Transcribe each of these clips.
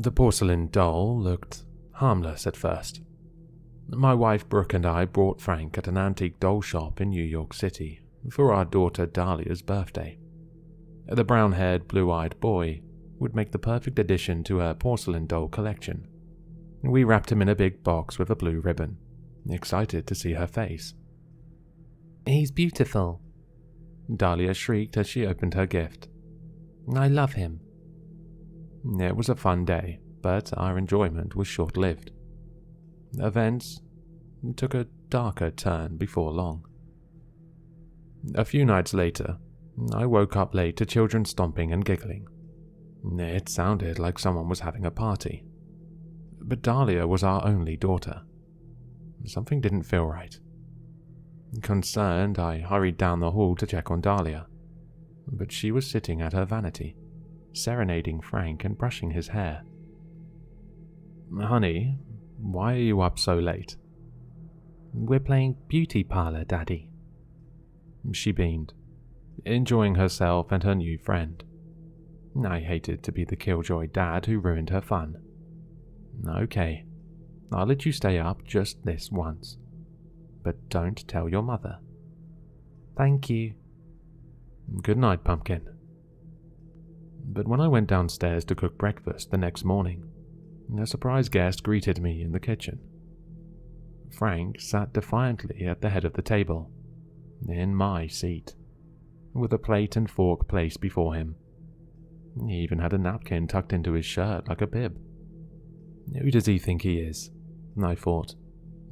The porcelain doll looked harmless at first. My wife Brooke and I bought Frank at an antique doll shop in New York City for our daughter Dahlia's birthday. The brown-haired, blue-eyed boy would make the perfect addition to her porcelain doll collection. We wrapped him in a big box with a blue ribbon, excited to see her face. "He's beautiful," Dahlia shrieked as she opened her gift. "I love him." It was a fun day, but our enjoyment was short-lived. Events took a darker turn before long. A few nights later, I woke up late to children stomping and giggling. It sounded like someone was having a party. But Dahlia was our only daughter. Something didn't feel right. Concerned, I hurried down the hall to check on Dahlia, but she was sitting at her vanity, serenading Frank and brushing his hair. "Honey, why are you up so late?" "We're playing beauty parlor, Daddy." She beamed, enjoying herself and her new friend. I hated to be the killjoy dad who ruined her fun. "Okay, I'll let you stay up just this once. But don't tell your mother." "Thank you." "Good night, Pumpkin." But when I went downstairs to cook breakfast the next morning, a surprise guest greeted me in the kitchen. Frank sat defiantly at the head of the table, in my seat, with a plate and fork placed before him. He even had a napkin tucked into his shirt like a bib. Who does he think he is? I thought,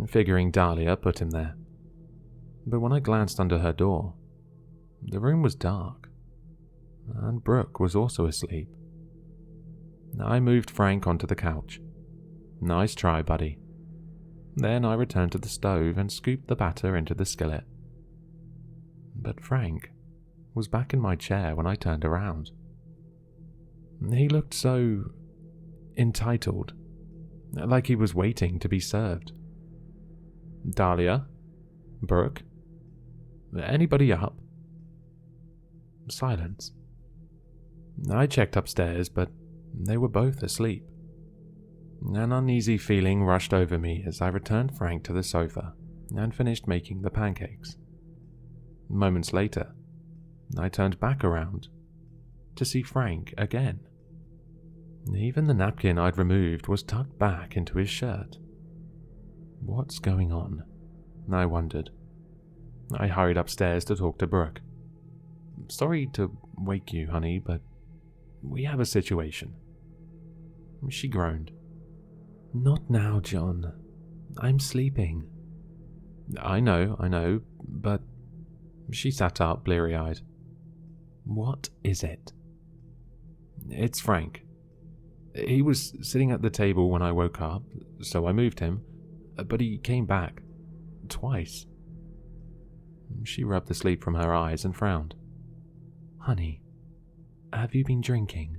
figuring Dahlia put him there. But when I glanced under her door, the room was dark, and Brooke was also asleep. I moved Frank onto the couch. "Nice try, buddy." Then I returned to the stove and scooped the batter into the skillet. But Frank was back in my chair when I turned around. He looked so entitled, like he was waiting to be served. "Dahlia? Brooke? Anybody up?" Silence. I checked upstairs, but they were both asleep. An uneasy feeling rushed over me as I returned Frank to the sofa and finished making the pancakes. Moments later, I turned back around to see Frank again. Even the napkin I'd removed was tucked back into his shirt. What's going on? I wondered. I hurried upstairs to talk to Brooke. "Sorry to wake you, honey, but we have a situation." She groaned. "Not now, John. I'm sleeping." I know, but..." She sat up, bleary-eyed. "What is it?" "It's Frank. He was sitting at the table when I woke up, so I moved him, but he came back. Twice." She rubbed the sleep from her eyes and frowned. "Honey, have you been drinking?"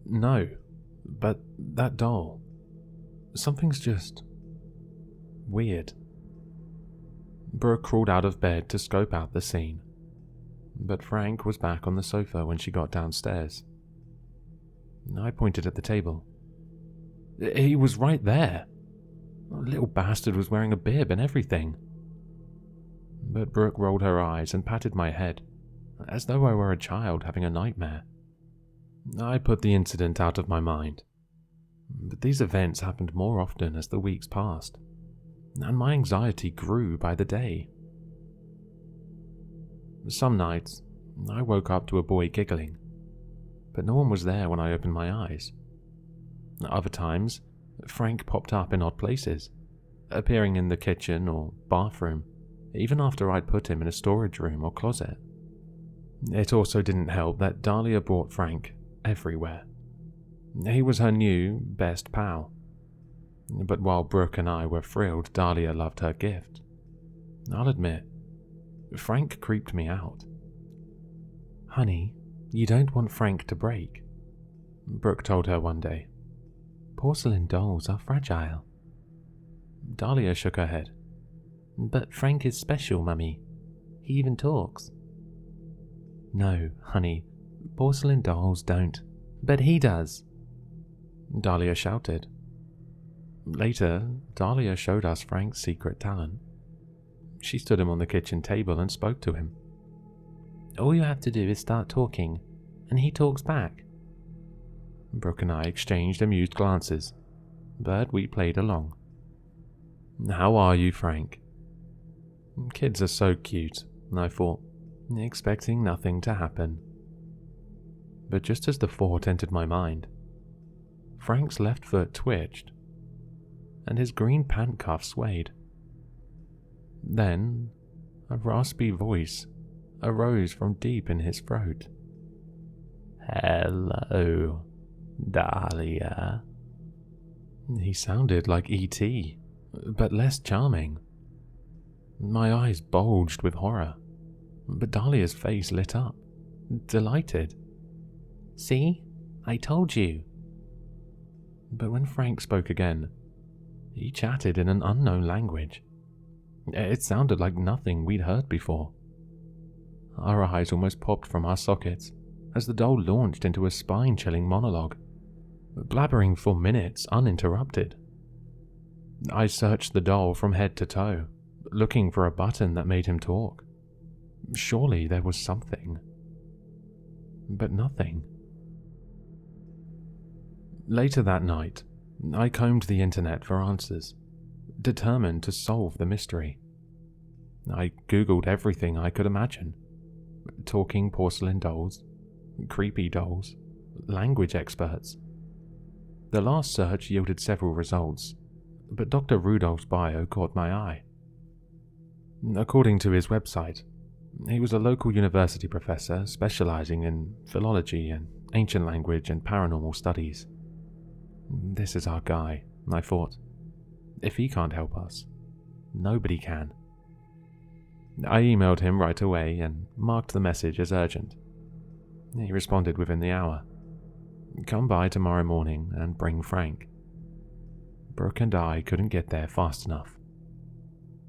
"No, but that doll. Something's just weird." Brooke crawled out of bed to scope out the scene, but Frank was back on the sofa when she got downstairs. I pointed at the table. "He was right there. The little bastard was wearing a bib and everything." But Brooke rolled her eyes and patted my head, as though I were a child having a nightmare. I put the incident out of my mind. But these events happened more often as the weeks passed, and my anxiety grew by the day. Some nights, I woke up to a boy giggling, but no one was there when I opened my eyes. Other times, Frank popped up in odd places, appearing in the kitchen or bathroom, even after I'd put him in a storage room or closet. It also didn't help that Dahlia brought Frank everywhere. He was her new best pal. But while Brooke and I were thrilled Dahlia loved her gift, I'll admit, Frank creeped me out. "Honey, you don't want Frank to break," Brooke told her one day. "Porcelain dolls are fragile." Dahlia shook her head. "But Frank is special, Mummy. He even talks." "No, honey, porcelain dolls don't, but he does." Dahlia shouted. Later, Dahlia showed us Frank's secret talent. She stood him on the kitchen table and spoke to him. All you have to do is start talking, and he talks back. Brooke and I exchanged amused glances, but we played along. How are you, Frank? Kids are so cute, I thought, expecting nothing to happen. But just as the thought entered my mind, Frank's left foot twitched, and his green pant cuff swayed. Then, a raspy voice arose from deep in his throat. Hello, Dahlia. He sounded like E.T., but less charming. My eyes bulged with horror, but Dahlia's face lit up, delighted. See? I told you. But when Frank spoke again, he chatted in an unknown language. It sounded like nothing we'd heard before. Our eyes almost popped from our sockets as the doll launched into a spine-chilling monologue, blabbering for minutes uninterrupted. I searched the doll from head to toe, looking for a button that made him talk. Surely there was something. But nothing. Later that night, I combed the internet for answers, determined to solve the mystery. I googled everything I could imagine. Talking porcelain dolls, creepy dolls, language experts. The last search yielded several results, but Dr. Rudolph's bio caught my eye. According to his website, he was a local university professor specializing in philology and ancient language and paranormal studies. This is our guy, I thought. If he can't help us, nobody can. I emailed him right away and marked the message as urgent. He responded within the hour. Come by tomorrow morning and bring Frank. Brooke and I couldn't get there fast enough.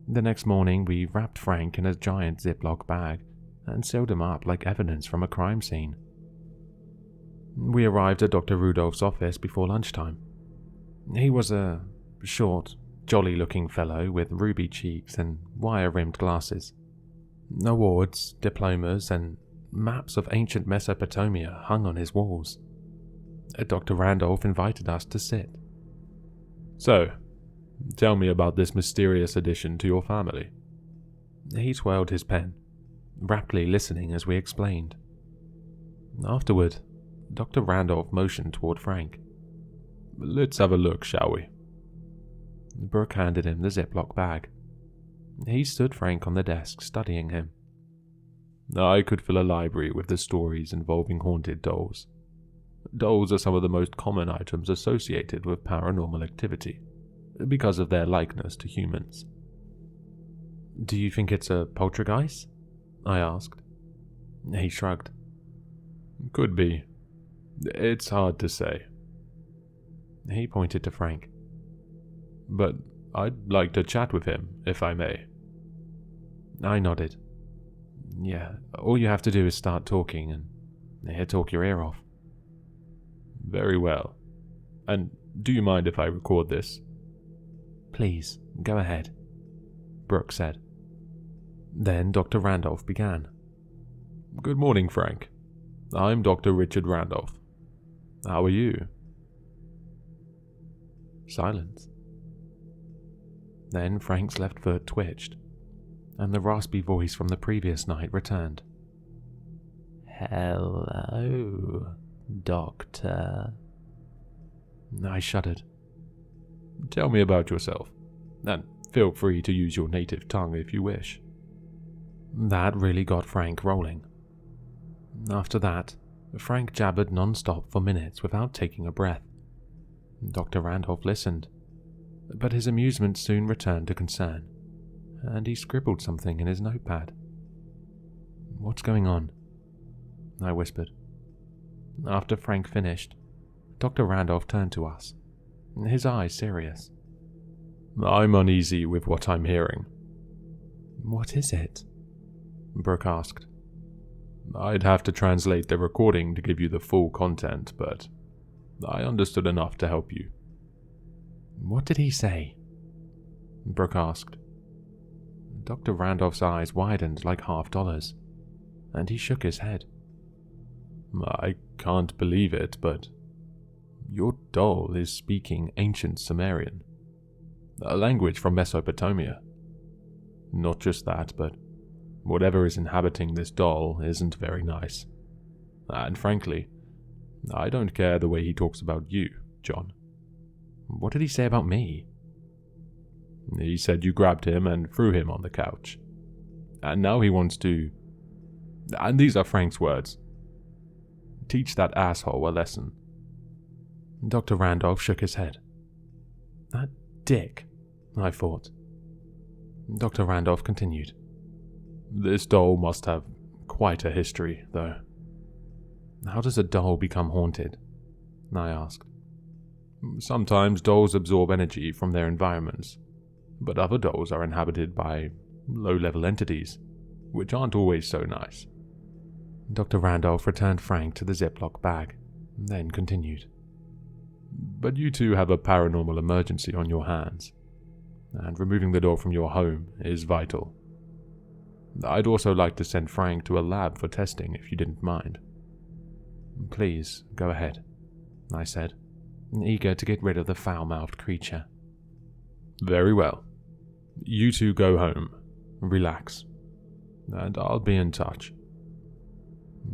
The next morning we wrapped Frank in a giant Ziploc bag and sealed him up like evidence from a crime scene. We arrived at Dr. Rudolph's office before lunchtime. He was a short, jolly-looking fellow with ruby cheeks and wire-rimmed glasses. Awards, diplomas, and maps of ancient Mesopotamia hung on his walls. Dr. Randolph invited us to sit. So, tell me about this mysterious addition to your family. He twirled his pen, raptly listening as we explained. Afterward, Dr. Randolph motioned toward Frank. Let's have a look, shall we? Brooke handed him the Ziploc bag. He stood Frank on the desk, studying him. I could fill a library with the stories involving haunted dolls. Dolls are some of the most common items associated with paranormal activity, because of their likeness to humans. Do you think it's a poltergeist? I asked. He shrugged. Could be. It's hard to say. He pointed to Frank. But I'd like to chat with him, if I may. I nodded. Yeah, all you have to do is start talking, and he'll talk your ear off. Very well. And do you mind if I record this? Please, go ahead, Brooke said. Then Dr. Randolph began. Good morning, Frank. I'm Dr. Richard Randolph. How are you? Silence. Then Frank's left foot twitched, and the raspy voice from the previous night returned. Hello, Doctor. I shuddered. Tell me about yourself, and feel free to use your native tongue if you wish. That really got Frank rolling. After that, Frank jabbered non-stop for minutes without taking a breath. Dr. Randolph listened, but his amusement soon returned to concern, and he scribbled something in his notepad. What's going on? I whispered. After Frank finished, Dr. Randolph turned to us, his eyes serious. I'm uneasy with what I'm hearing. What is it? Brooke asked. I'd have to translate the recording to give you the full content, but I understood enough to help you." "What did he say?" Brooke asked. Dr. Randolph's eyes widened like $half, and he shook his head. "I can't believe it, but your doll is speaking ancient Sumerian, a language from Mesopotamia. Not just that, but whatever is inhabiting this doll isn't very nice. And frankly, I don't care the way he talks about you, John." "What did he say about me?" "He said you grabbed him and threw him on the couch. And now he wants to, and these are Frank's words, teach that asshole a lesson." Dr. Randolph shook his head. "That dick," I thought. Dr. Randolph continued. "This doll must have quite a history, though." "How does a doll become haunted?" I asked. "Sometimes dolls absorb energy from their environments, but other dolls are inhabited by low-level entities, which aren't always so nice." Dr. Randolph returned Frank to the Ziploc bag, then continued. "But you two have a paranormal emergency on your hands, and removing the doll from your home is vital. I'd also like to send Frank to a lab for testing if you didn't mind." "Please, go ahead," I said, eager to get rid of the foul-mouthed creature. "Very well. You two go home, relax, and I'll be in touch."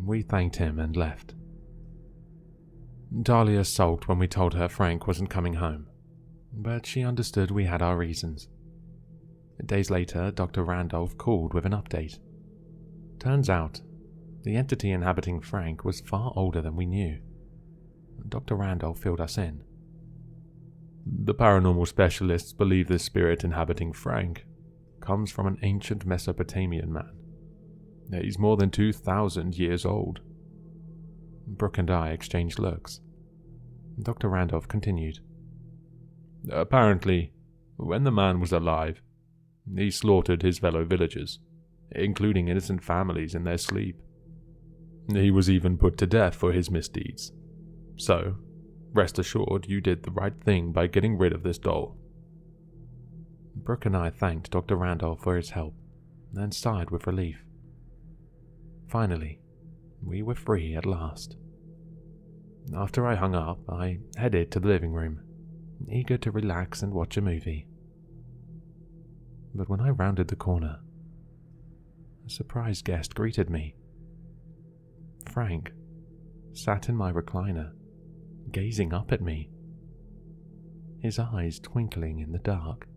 We thanked him and left. Dahlia sulked when we told her Frank wasn't coming home, but she understood we had our reasons. Days later, Dr. Randolph called with an update. Turns out, the entity inhabiting Frank was far older than we knew. Dr. Randolph filled us in. "The paranormal specialists believe the spirit inhabiting Frank comes from an ancient Mesopotamian man. He's more than 2,000 years old." Brooke and I exchanged looks. Dr. Randolph continued. "Apparently, when the man was alive, he slaughtered his fellow villagers, including innocent families in their sleep. He was even put to death for his misdeeds. So, rest assured you did the right thing by getting rid of this doll." Brooke and I thanked Dr. Randolph for his help, and sighed with relief. Finally, we were free at last. After I hung up, I headed to the living room, eager to relax and watch a movie. But when I rounded the corner, a surprise guest greeted me. Frank sat in my recliner, gazing up at me, his eyes twinkling in the dark.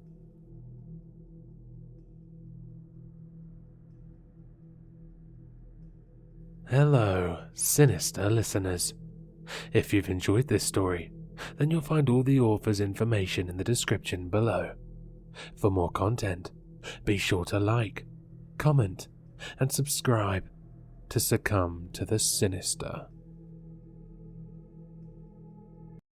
Hello, sinister listeners. If you've enjoyed this story, then you'll find all the author's information in the description below. For more content, be sure to like, comment, and subscribe to succumb to the sinister.